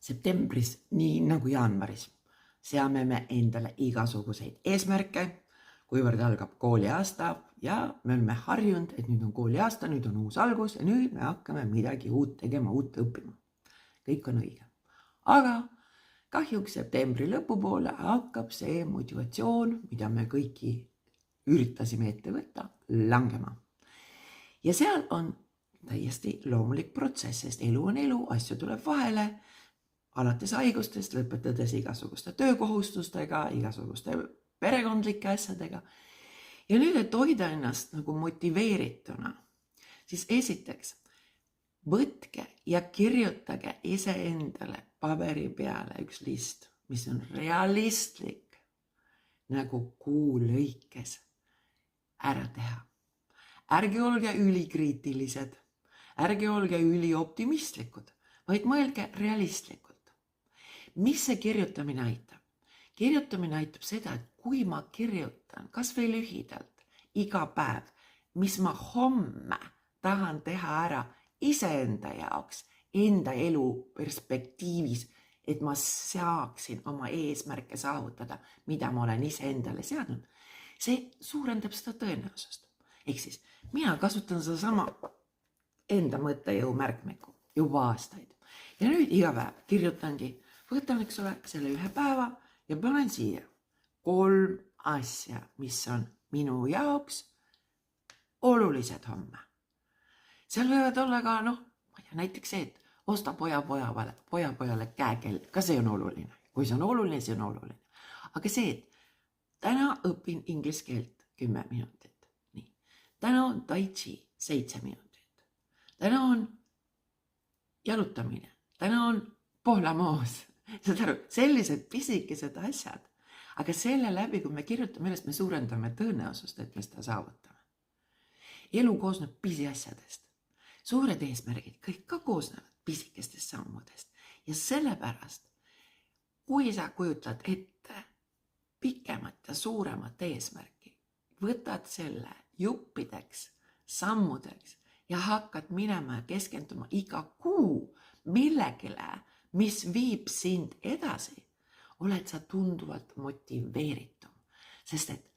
Septembris, nii nagu jaanuaris, seame me endale igasuguseid eesmärke, kuivõrd algab kooliaasta ja me oleme harjunud, et nüüd on kooliaasta, nüüd on uus algus ja nüüd me hakkame midagi uut tegema, uut õppima. Kõik on õige. Aga kahjuks septembri lõpupoole hakkab see motivatsioon, mida me kõiki üritasime ette võtta, langema. Ja seal on täiesti loomulik protsess, sest elu on elu, asju tuleb vahele, alates haigustest, lõpetades igasuguste töökohustustega, igasuguste perekondlike asjadega. Ja nüüd, et hoida ennast nagu motiveerituna, siis esiteks võtke ja kirjutage iseendale paberi peale üks list, mis on realistlik nagu kuu lõikes ära teha. Ärge olge ülikriitilised, ärge olge ülioptimistlikud, vaid mõelge realistlikult. Mis see kirjutamine aitab? Kirjutamine aitab seda, et kui ma kirjutan kas või lühidalt iga päev, mis ma homme tahan teha ära iseenda jaoks, enda elu perspektiivis, et ma saaksin oma eesmärke saavutada, mida ma olen iseendale seadnud, see suurendab seda tõenäosust. Ehk siis mina kasutan seda sama enda mõttejõu märkmikku juba aastaid. Ja nüüd iga päev kirjutangi, võtan, eks ole, selle ühe päeva ja panen siia 3 asja, mis on minu jaoks olulised homme. Seal võivad olla ka, näiteks see, et osta pojale käekell, ka see on oluline. Kui see on oluline, see on oluline. Aga see, et täna õpin inglise keelt 10 minutit. Nii. Täna on tai chi 7 minutit. Täna on jalutamine. Täna on pohlamoos. Sellised pisikesed asjad. Aga selle läbi, kui me kirjutame üles, me suurendame tõenäosust, et me seda saavutame. Elu koosneb pisiasjadest. Suured eesmärgid kõik ka koosnevad pisikestest sammudest. Ja sellepärast, kui sa kujutad ette pikemat ja suuremat eesmärki, võtad selle juppideks, sammudeks ja hakkad minema ja keskenduma iga kuu millegile, mis viib sind edasi, oled sa tunduvalt motiveeritum. Sest et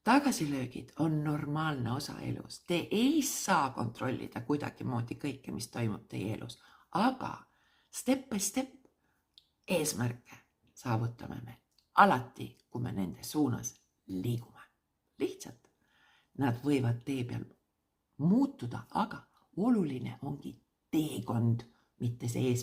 tagasilöögid on normaalne osa elus. Te ei saa kontrollida kuidagimoodi kõike, mis toimub teie elus. Aga step by step eesmärke saavutame me alati, kui me nende suunas liigume. Lihtsalt nad võivad tee peal muutuda, aga oluline ongi teekond, mitte see eesmärk.